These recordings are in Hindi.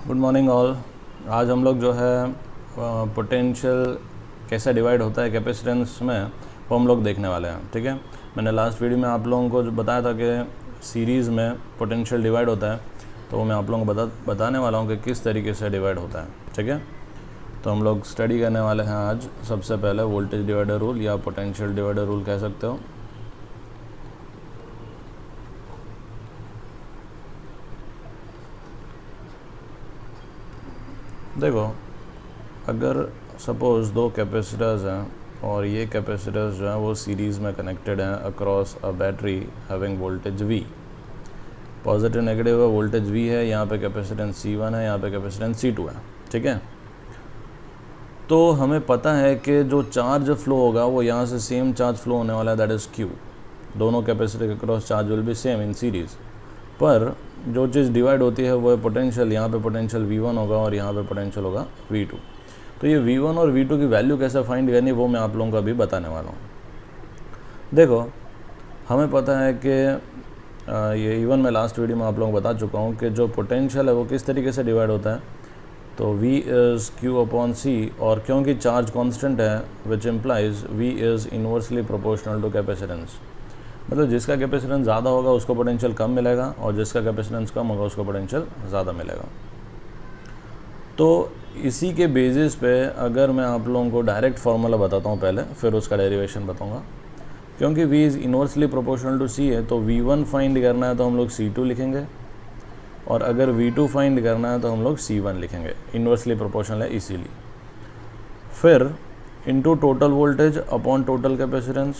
Good morning all. आज हम लोग जो है पोटेंशियल कैसे डिवाइड होता है कैपेसिटेंस में वो हम लोग देखने वाले हैं। ठीक है, मैंने लास्ट वीडियो में आप लोगों को जो बताया था कि सीरीज़ में पोटेंशियल डिवाइड होता है, तो वो मैं आप लोगों को बताने वाला हूँ कि किस तरीके से डिवाइड होता है। ठीक है, तो हम लोग स्टडी करने वाले हैं आज सबसे पहले वोल्टेज डिवाइडर रूल या पोटेंशियल डिवाइडर रूल कह सकते हो। देखो, अगर सपोज़ दो कैपेसिटर्स हैं और ये कैपेसिटर्स जो हैं वो सीरीज़ में कनेक्टेड हैं across a battery having voltage V। Positive negative voltage V है, यहाँ पे कैपेसिटेंस C1 है, यहाँ पे कैपेसिटेंस C2 है। ठीक है, तो हमें पता है कि जो चार्ज फ्लो होगा वो यहाँ से सेम चार्ज फ्लो होने वाला है, दैट इज़ Q। दोनों कैपेसिटर के across charge will be same in series, पर जो चीज़ डिवाइड होती है वो है पोटेंशियल। यहाँ पे पोटेंशियल V1 होगा और यहाँ पे पोटेंशियल होगा V2। तो ये V1 और V2 की वैल्यू कैसे फाइंड करनी वो मैं आप लोगों को अभी बताने वाला हूँ। देखो, हमें पता है कि ये इवन मैं लास्ट वीडियो में आप लोगों को बता चुका हूँ कि जो पोटेंशियल है वो किस तरीके से डिवाइड होता है। तो V is Q upon C, और क्योंकि चार्ज कांस्टेंट है which implies V is inversely proportional to capacitance. मतलब जिसका कैपेसिटेंस ज़्यादा होगा उसको पोटेंशियल कम मिलेगा और जिसका कैपेसिटेंस कम होगा उसको पोटेंशियल ज़्यादा मिलेगा। तो इसी के बेसिस पे अगर मैं आप लोगों को डायरेक्ट फार्मूला बताता हूँ पहले, फिर उसका डेरिवेशन बताऊँगा। क्योंकि V is inversely proportional to C है, तो V1 फाइंड करना है तो हम लोग C2 लिखेंगे, और अगर V2 फाइंड करना है तो हम लोग C1 लिखेंगे। इन्वर्सली प्रोपोर्शनल है इसीलिए। फिर into total voltage upon total capacitance,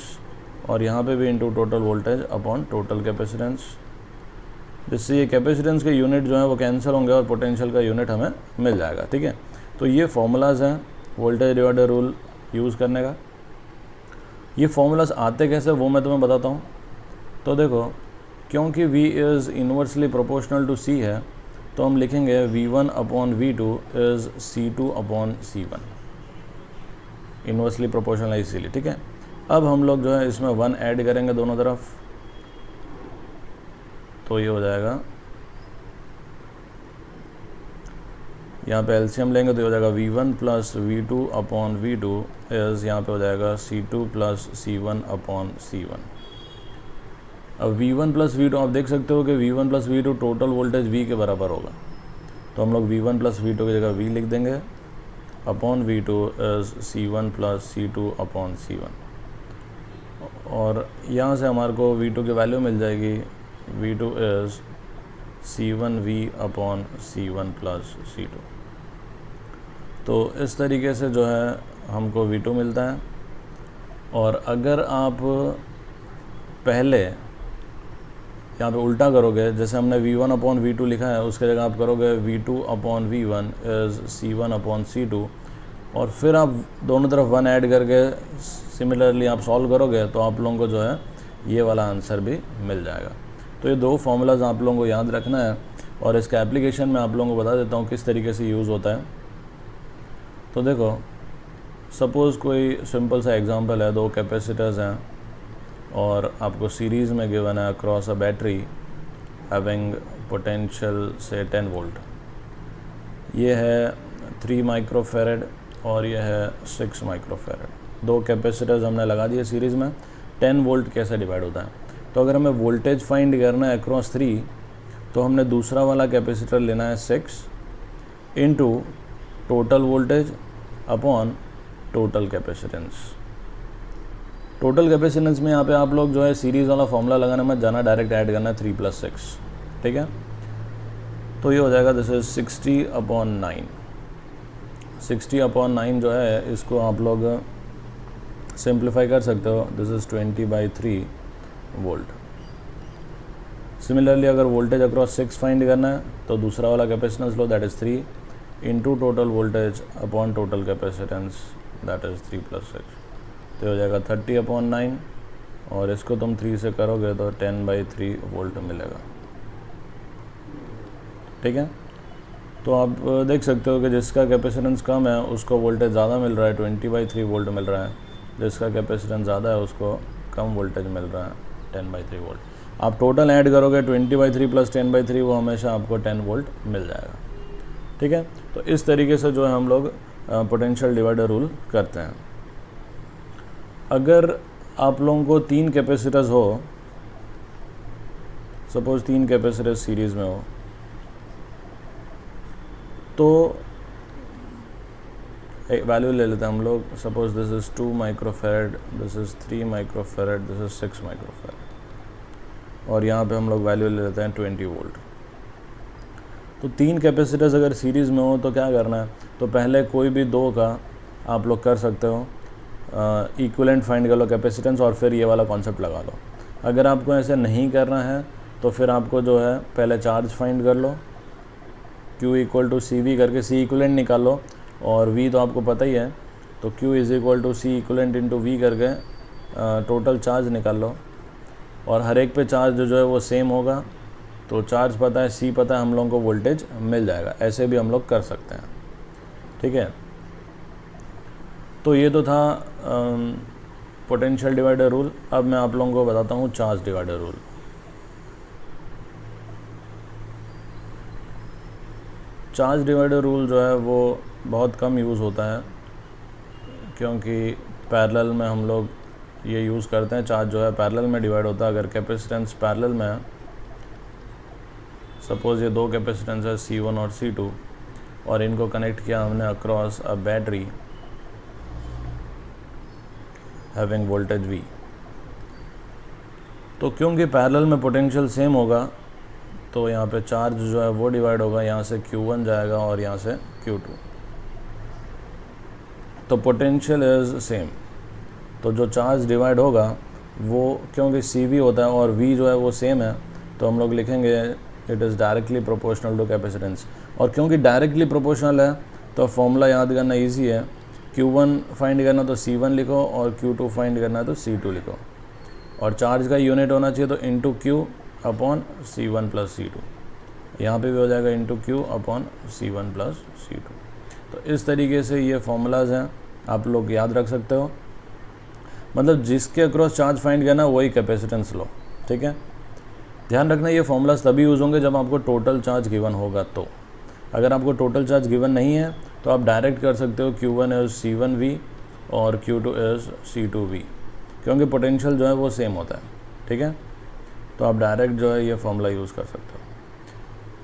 और यहाँ पे भी into total voltage upon total capacitance, जिससे ये कैपेसिटेंस के यूनिट जो है वो कैंसिल होंगे और पोटेंशियल का यूनिट हमें मिल जाएगा। ठीक है, तो ये फॉर्मूलाज हैं वोल्टेज डिवाइडर रूल यूज़ करने का। ये फॉर्मूलाज आते कैसे वो मैं तुम्हें बताता हूँ। तो देखो, क्योंकि V is inversely proportional to C है, तो हम लिखेंगे V1 upon V2 is C2 upon C1। Inversely proportional है इसीलिए। ठीक है, अब हम लोग जो है इसमें 1 ऐड करेंगे दोनों तरफ, तो ये हो जाएगा, यहाँ पे एलसीएम लेंगे तो ये हो जाएगा V1 plus V2 upon V2 is, यहाँ पे हो जाएगा C2 plus C1 upon C1। अब V1 प्लस V2 आप देख सकते हो कि V1 plus V2 total voltage V के बराबर होगा, तो हम लोग V1 प्लस V2 की जगह V लिख देंगे upon V2 is C1 plus C2 upon C1, और यहाँ से हमारे को V2 की वैल्यू मिल जाएगी। V2 is C1V upon C1 plus C2। तो इस तरीके से जो है हमको V2 मिलता है। और अगर आप पहले यहाँ पे उल्टा करोगे, जैसे हमने V1 अपॉन V2 लिखा है उसके जगह आप करोगे V2 upon V1 is C1 upon C2, और फिर आप दोनों तरफ 1 ऐड करके सिमिलरली आप सॉल्व करोगे तो आप लोगों को जो है ये वाला आंसर भी मिल जाएगा। तो ये दो फार्मूलाज आप लोगों को याद रखना है, और इसका एप्लीकेशन मैं आप लोगों को बता देता हूँ किस तरीके से यूज़ होता है। तो देखो, सपोज़ कोई सिंपल सा एग्जांपल है, दो कैपेसिटर्स हैं और आपको सीरीज़ में गिवन है across a battery having potential से 10 वोल्ट। ये है 3 माइक्रोफेरेड और ये है 6 माइक्रोफेरेड। दो कैपेसिटर्स हमने लगा दिए सीरीज़ में। 10 वोल्ट कैसे डिवाइड होता है, तो अगर हमें वोल्टेज फाइंड करना है अक्रॉस 3, तो हमने दूसरा वाला कैपेसिटर लेना है 6 into total voltage upon total capacitance. Total capacitance में यहाँ पे आप लोग जो है सीरीज़ वाला फॉर्मूला लगाने में जाना, डायरेक्ट ऐड करना है 3 + 6। ठीक है, तो ये हो जाएगा दिस इज़ 60 अपॉन 9। 60 अपॉन 9 जो है इसको आप लोग सिंप्लीफाई कर सकते हो, दिस इज़ 20/3 वोल्ट। सिमिलरली अगर वोल्टेज अक्रॉस 6 फाइंड करना है तो दूसरा वाला capacitance low, that is 3 into total voltage upon total capacitance, that is 3 + 6। तो हो जाएगा 30 अपॉन 9, और इसको तुम 3 से करोगे तो 10/3 वोल्ट मिलेगा। ठीक है, तो आप देख सकते हो कि जिसका कैपेसिटेंस कम है उसको वोल्टेज ज़्यादा मिल रहा है, 20/3 वोल्ट मिल रहा है। जिसका कैपेसिटेंस ज़्यादा है उसको कम वोल्टेज मिल रहा है, 10/3 वोल्ट। आप टोटल ऐड करोगे 20/3 + 10/3, वो हमेशा आपको 10 वोल्ट मिल जाएगा। ठीक है। तो इस तरीके से जो है हम लोग पोटेंशियल डिवाइडर रूल करते हैं। अगर आप लोगों को 3 कैपेसिटर्स हो, सपोज 3 कैपेसिटर सीरीज में हो, तो एक वैल्यू ले लेते हैं हम लोग। Suppose this is 2 microfarad, this is 3 microfarad, this is 6 microfarad, और यहाँ पे हम लोग वैल्यू ले लेते हैं 20 वोल्ट। तो 3 कैपेसिटर्स अगर सीरीज़ में हो तो क्या करना है, तो पहले कोई भी 2 का आप लोग कर सकते हो, इक्विवेलेंट फाइंड कर लो कैपेसिटेंस, और फिर ये वाला कॉन्सेप्ट लगा लो। अगर आपको ऐसे नहीं करना है तो फिर आपको जो है पहले चार्ज फाइंड कर लो, Q equal to C V करके सी इक्विवेलेंट निकाल लो, और V तो आपको पता ही है, तो Q is equal to C equivalent into V करके टोटल चार्ज निकाल लो, और हर एक पे चार्ज जो है वो सेम होगा। तो चार्ज पता है, C पता है, हम लोगों को वोल्टेज मिल जाएगा। ऐसे भी हम लोग कर सकते हैं, ठीक है। तो ये तो था पोटेंशियल डिवाइडर रूल। अब मैं आप लोगों को बताता हूँ charge divider rule. Charge divider rule जो है वो बहुत कम यूज़ होता है, क्योंकि पैरेलल में हम लोग ये यूज़ करते हैं। चार्ज जो है पैरेलल में डिवाइड होता है। अगर कैपेसिटेंस पैरेलल में है, सपोज़ ये 2 कैपेसिटेंस है C1 और C2, और इनको कनेक्ट किया हमने across a battery having voltage V, तो क्योंकि पैरेलल में पोटेंशियल सेम होगा, तो यहाँ पे चार्ज जो है वो डिवाइड होगा, यहाँ से Q1 जाएगा और यहाँ से Q2, तो पोटेंशियल इज़ सेम। तो जो चार्ज डिवाइड होगा वो, क्योंकि CV होता है और V जो है वो सेम है, तो हम लोग लिखेंगे it is directly proportional to capacitance. और क्योंकि डायरेक्टली प्रोपोर्शनल है तो फॉर्मूला याद करना ईजी है। Q1 फाइंड करना तो C1 लिखो, और Q2 फाइंड करना है तो C2 लिखो, और चार्ज का यूनिट होना चाहिए तो into Q upon C1 plus C2। यहाँ पे भी हो जाएगा into Q upon C1 plus C2। तो इस तरीके से ये फॉर्मूलाज हैं, आप लोग याद रख सकते हो। मतलब जिसके अक्रॉस चार्ज फाइंड करना वही कैपेसिटेंस लो, ठीक है। ध्यान रखना ये फॉर्मूलाज तभी यूज़ होंगे जब आपको टोटल चार्ज गिवन होगा। तो अगर आपको टोटल चार्ज गिवन नहीं है तो आप डायरेक्ट कर सकते हो Q1 इज़ C1V और Q2 इज़ C2V, क्योंकि पोटेंशियल जो है वो सेम होता है, ठीक है। तो आप डायरेक्ट जो है ये फॉर्मूला यूज़ कर सकते हो।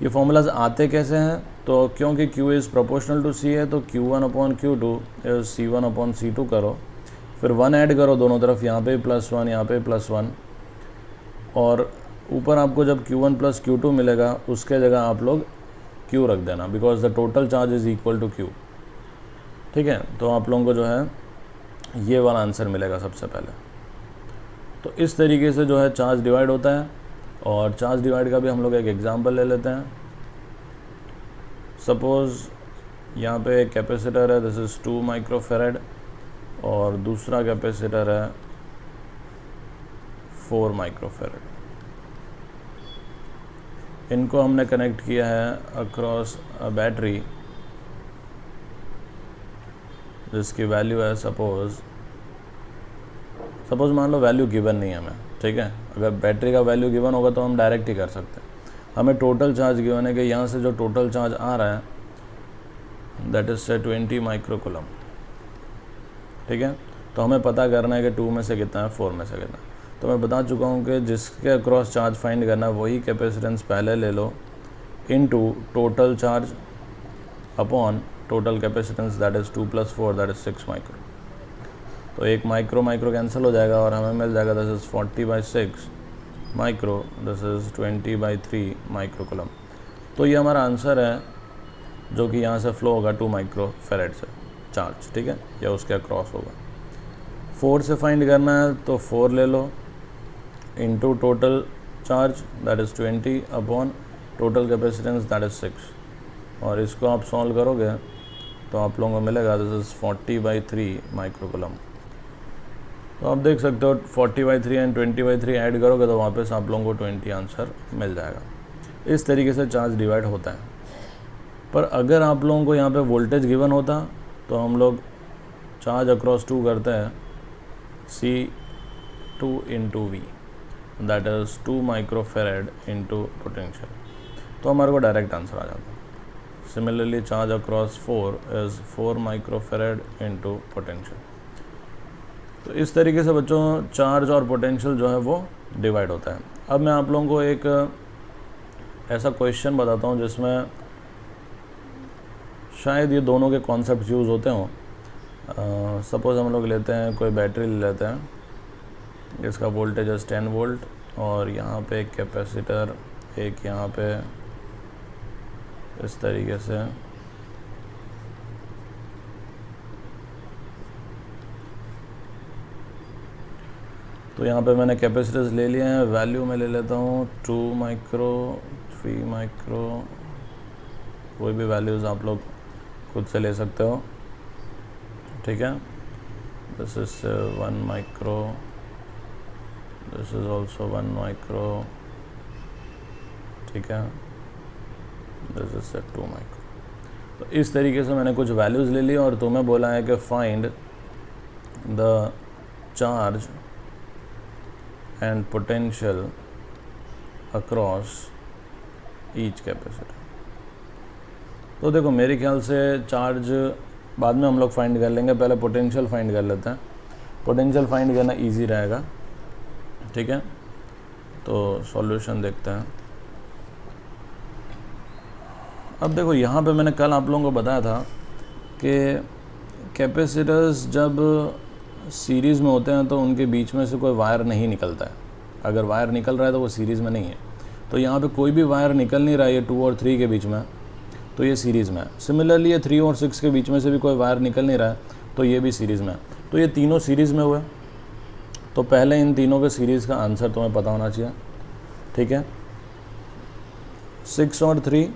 ये फॉर्मूलाज आते कैसे हैं, तो क्योंकि Q is proportional to C है, तो Q1 upon Q2 is C1 upon C2 करो, फिर 1 ऐड करो दोनों तरफ, यहाँ पे +1 यहाँ पे +1, और ऊपर आपको जब Q1 प्लस Q2 मिलेगा उसके जगह आप लोग Q रख देना, because the total charge is equal to Q, ठीक है। तो आप लोगों को जो है ये वाला आंसर मिलेगा सबसे पहले। तो इस तरीके से जो है चार्ज डिवाइड होता है। और चार्ज डिवाइड का भी हम लोग एक एग्जांपल ले लेते हैं। सपोज़ यहाँ पे एक कैपेसिटर है, दिस इज़ 2 माइक्रोफेरेड, और दूसरा कैपेसिटर है 4 माइक्रोफेरेड। इनको हमने कनेक्ट किया है अक्रॉस अ बैटरी जिसकी वैल्यू है, सपोज़ मान लो वैल्यू गिवन नहीं है हमें, ठीक है। अगर बैटरी का वैल्यू गिवन होगा तो हम डायरेक्ट ही कर सकते हैं। हमें टोटल चार्ज गिवन है कि यहाँ से जो टोटल चार्ज आ रहा है दैट इज़ से 20 माइक्रोकूलम, ठीक है। तो हमें पता करना है कि 2 में से कितना है, 4 में से कितना है। तो मैं बता चुका हूँ कि जिसके अक्रॉस चार्ज फाइंड करना है वही कैपेसिटेंस पहले ले लो, into total charge upon total capacitance that is 2 + 4 that is 6 micro. तो एक माइक्रो कैंसिल हो जाएगा और हमें मिल जाएगा this is 40/6 micro, this is 20/3 microcoulomb. तो ये हमारा आंसर है, जो कि यहाँ से फ्लो होगा 2 माइक्रोफेरेड से चार्ज, ठीक है, या उसके अक्रॉस होगा। 4 से फाइंड करना है तो 4 ले लो, into total charge that is 20 upon total capacitance that is 6, और इसको आप सॉल्व करोगे तो आप लोगों को मिलेगा दिस इज़ 40/3 माइक्रोकूलम। तो आप देख सकते हो 40/3 एंड 20/3 ऐड करोगे तो वापस आप लोगों को 20 आंसर मिल जाएगा। इस तरीके से चार्ज डिवाइड होता है। पर अगर आप लोगों को यहाँ पे वोल्टेज गिवन होता तो हम लोग चार्ज अक्रॉस 2 करते हैं, C2 into V that is 2 microfarad into potential, तो हमारे को डायरेक्ट आंसर आ जाता है। Similarly, charge across 4 is 4 microfarad into potential. तो इस तरीके से बच्चों चार्ज और पोटेंशियल जो है वो डिवाइड होता है। अब मैं आप लोगों को एक ऐसा क्वेश्चन बताता हूँ जिसमें शायद ये दोनों के कॉन्सेप्ट यूज़ होते हों। सपोज़ हम लोग लेते हैं कोई बैटरी ले लेते हैं, इसका वोल्टेज है 10 वोल्ट और यहाँ पे एक कैपेसिटर, एक यहाँ पे इस तरीके से तो यहाँ पे मैंने कैपेसिटर्स ले लिए हैं। वैल्यू में ले लेता हूँ 2 माइक्रो, 3 माइक्रो, कोई भी वैल्यूज़ आप लोग खुद से ले सकते हो, ठीक है। This is 1 micro, this is also 1 micro, ठीक है, दिस इज 2 माइक्रो। तो इस तरीके से मैंने कुछ वैल्यूज़ ले ली और तुम्हें बोला है कि find the charge and potential across each capacitor. तो देखो मेरे ख्याल से चार्ज बाद में हम लोग फाइंड कर लेंगे, पहले पोटेंशियल फाइंड कर लेते हैं। पोटेंशियल फाइंड करना इजी रहेगा, ठीक है। तो सॉल्यूशन देखते हैं। अब देखो यहाँ पे मैंने कल आप लोगों को बताया था कि कैपेसिटर्स जब सीरीज़ में होते हैं तो उनके बीच में से कोई वायर नहीं निकलता है। अगर वायर निकल रहा है तो वो सीरीज़ में नहीं है। तो यहाँ पे कोई भी वायर निकल नहीं रहा है, ये 2 और 3 के बीच में, तो ये सीरीज़ में है। सिमिलरली ये 3 और 6 के बीच में से भी कोई वायर निकल नहीं रहा है, तो ये भी सीरीज़ में है। तो ये तीनों सीरीज़ में हुए, तो पहले इन तीनों के सीरीज़ का आंसर तुम्हें पता होना चाहिए, ठीक है। 6 और 3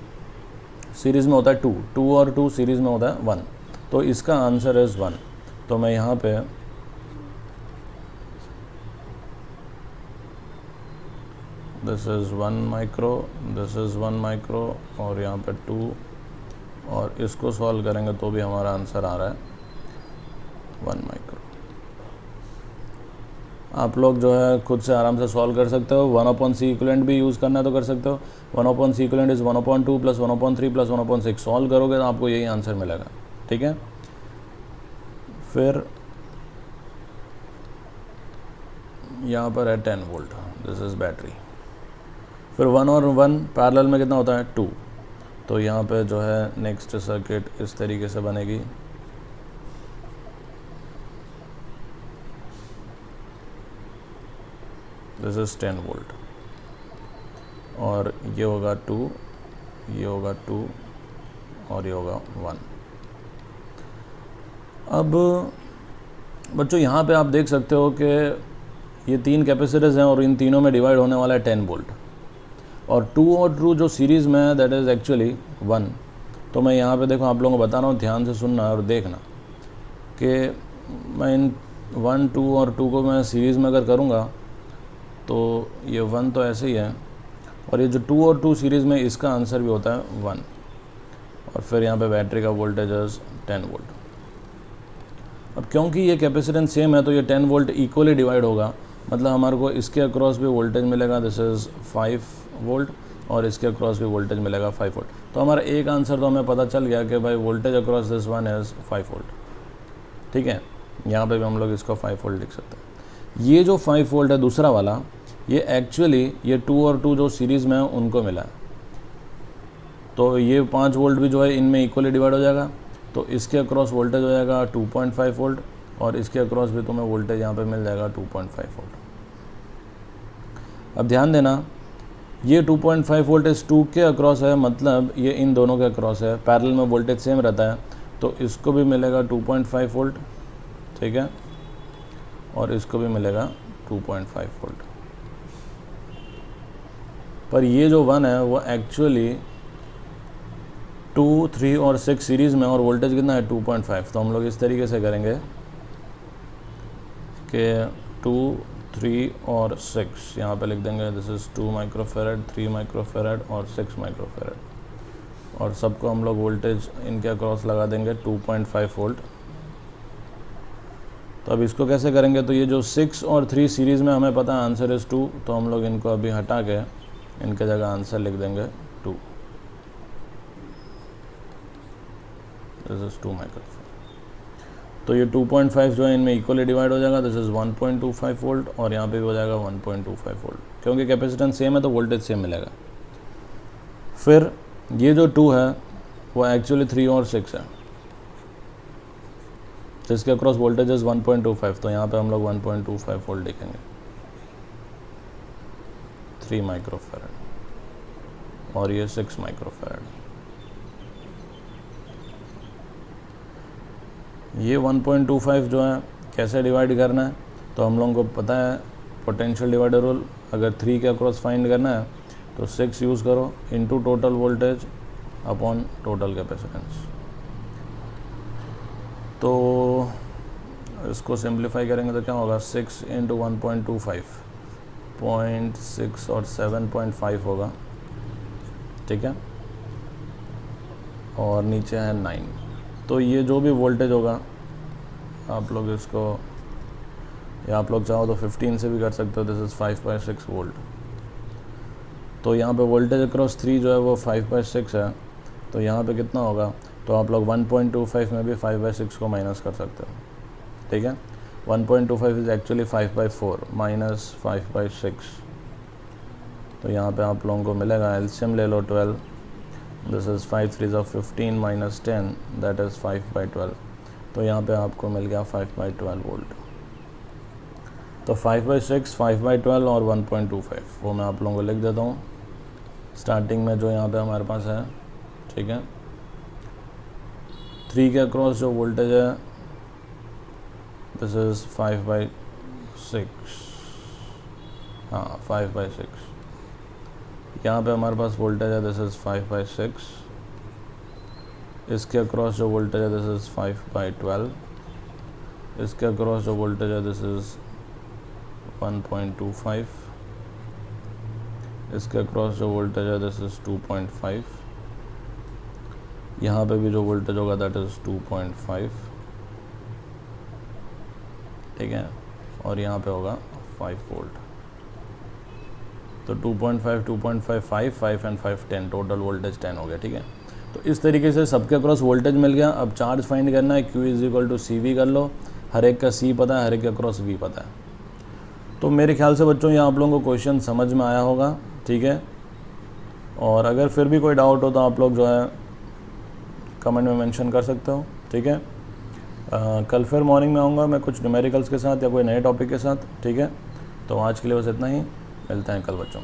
सीरीज़ में होता है 2, 2 और 2 सीरीज़ में होता है 1, तो इसका आंसर इज़ 1। तो मैं यहाँ पे this is 1 micro, this is 1 micro और यहाँ पे 2, और इसको सॉल्व करेंगे तो भी हमारा आंसर आ रहा है 1 माइक्रो। आप लोग जो है खुद से आराम से सॉल्व कर सकते हो। 1/c इक्विवेलेंट भी यूज़ करना है तो कर सकते हो। 1/c equivalent is 1/2 + 1/3 + 1/6। सॉल्व करोगे तो आपको यही आंसर मिलेगा, ठीक है। फिर यहाँ पर है 10 वोल्ट, दिस इज़ बैटरी। फिर 1 और 1 पैरेलल में कितना होता है 2, तो यहाँ पे जो है नेक्स्ट सर्किट इस तरीके से बनेगी। दिस इज़ 10 वोल्ट और ये होगा 2, ये होगा 2 और ये होगा 1। अब बच्चों यहाँ पे आप देख सकते हो कि ये 3 कैपेसिटर्स हैं और इन तीनों में डिवाइड होने वाला है 10 वोल्ट, और 2 और 2 जो सीरीज़ में है दैट इज़ एक्चुअली 1। तो मैं यहाँ पे देखो आप लोगों को बता रहा हूँ, ध्यान से सुनना और देखना कि मैं इन 1, 2 और 2 को मैं सीरीज़ में अगर करूँगा तो ये 1 तो ऐसे ही है, और ये जो 2 और 2 सीरीज़ में इसका आंसर भी होता है 1। और फिर यहाँ पे बैटरी का वोल्टेज 10 वोल्ट। अब क्योंकि ये कैपेसिटेंस सेम है तो ये 10 वोल्ट इक्वली डिवाइड होगा, मतलब हमारे को इसके अक्रॉस भी वोल्टेज मिलेगा, दिस इज़ 5 वोल्ट, और इसके अक्रॉस भी वोल्टेज मिलेगा 5 वोल्ट। तो हमारा एक आंसर तो हमें पता चल गया कि भाई voltage across this one is 5 volt, ठीक है। यहाँ पे भी हम लोग इसको 5 वोल्ट लिख सकते हैं। ये जो 5 वोल्ट है दूसरा वाला, ये एक्चुअली ये 2 और 2 जो सीरीज़ में है उनको मिला है, तो ये 5 वोल्ट भी जो है इनमें इक्वली डिवाइड हो जाएगा। तो इसके अक्रॉस वोल्टेज हो जाएगा 2.5 वोल्ट, और इसके अक्रॉस भी तुम्हें वोल्टेज यहाँ पे मिल जाएगा 2.5 वोल्ट। अब ध्यान देना, ये 2.5 वोल्ट इस 2 के अक्रॉस है, मतलब ये इन दोनों के अक्रॉस है। पैरेलल में वोल्टेज सेम रहता है, तो इसको भी मिलेगा 2.5 वोल्ट, ठीक है, और इसको भी मिलेगा 2.5 वोल्ट। पर ये जो 1 है वो एक्चुअली 2, 3 और 6 सीरीज़ में, और वोल्टेज कितना है 2.5। तो हम लोग इस तरीके से करेंगे कि 2, 3 और 6 यहाँ पे लिख देंगे, दिस इज़ 2 माइक्रोफेरेड, 3 माइक्रोफेरेड और 6 माइक्रोफेरेड, और सबको हम लोग वोल्टेज इनके अक्रॉस लगा देंगे 2.5 वोल्ट। तो अब इसको कैसे करेंगे, तो ये जो 6 और 3 सीरीज़ में हमें पता है आंसर इज़ 2, तो हम लोग इनको अभी हटा के इनके जगह आंसर लिख देंगे 2। This is 2 microfarad. तो ये 2.5 जो है इनमें इक्वली डिवाइड हो जाएगा, दिस इज़ 1.25 वोल्ट और यहाँ पे भी हो जाएगा 1.25 वोल्ट, क्योंकि कैपेसिटेंस सेम है तो वोल्टेज सेम मिलेगा। फिर ये जो 2 है वो एक्चुअली 3 और 6 है, जिसके अक्रॉस वोल्टेज 1.25, तो यहाँ पे हम लोग 1.25 वोल्ट लिखेंगे, 3 माइक्रोफैराड और ये 6 माइक्रोफैराड। ये 1.25 जो है कैसे डिवाइड करना है, तो हम लोगों को पता है पोटेंशियल डिवाइडर रूल। अगर 3 के अक्रॉस फाइंड करना है तो 6 यूज़ करो into total voltage upon total capacitance. तो इसको सिंप्लीफाई करेंगे तो क्या होगा, 6 इंटू 1.25 0.6 और 7.5 होगा, ठीक है, और नीचे है 9। तो ये जो भी वोल्टेज होगा आप लोग इसको, या आप लोग चाहो तो 15 से भी कर सकते हो, दिस इज़ 5/6 वोल्ट। तो यहाँ पे वोल्टेज अक्रॉस 3 जो है वो 5/6 है, तो यहाँ पे कितना होगा, तो आप लोग 1.25 में भी 5/6 को माइनस कर सकते हो, ठीक है। 1.25 इज़ एक्चुअली 5/4 माइनस 5/6। तो यहाँ पे आप लोगों को मिलेगा, एलसीएम ले लो 12, this is 5 3 15 minus 10 that is 5/12। तो यहाँ पे आपको मिल गया 5/12 वोल्ट। तो 5/6, 5/12 और 1.25 वो मैं आप लोगों को लिख देता हूँ स्टार्टिंग में जो यहाँ पे हमारे पास है, ठीक है। 3 के अक्रॉस जो वोल्टेज है दिस इज़ 5/6, हाँ 5/6। यहाँ पे हमारे पास वोल्टेज है दिस इज़ 5/6, इसके अक्रॉस जो वोल्टेज है दिस इज़ 5/12, इसके अक्रॉस जो वोल्टेज है दिस इज़ 1.25, इसके अक्रॉस जो वोल्टेज है दिस इज़ 2.5, यहाँ पे भी जो वोल्टेज होगा दैट इज़ 2.5, ठीक है, और यहाँ पे होगा 5 वोल्ट। तो 2.5 2.5 5 एंड 5 10, टोटल वोल्टेज 10 हो गया, ठीक है। तो इस तरीके से सबके अक्रॉस वोल्टेज मिल गया। अब चार्ज फाइंड करना है, Q = CV कर लो, हर एक का C पता है, हर एक के अक्रॉस V पता है। तो मेरे ख्याल से बच्चों यहाँ आप लोगों को क्वेश्चन समझ में आया होगा, ठीक है। और अगर फिर भी कोई डाउट हो तो आप लोग जो है कमेंट में मेंशन कर सकते हो, ठीक है। कल फिर मॉर्निंग में आऊँगा मैं कुछ न्यूमेरिकल्स के साथ या कोई नए टॉपिक के साथ, ठीक है। तो आज के लिए बस इतना ही, मिलते हैं कल बच्चों।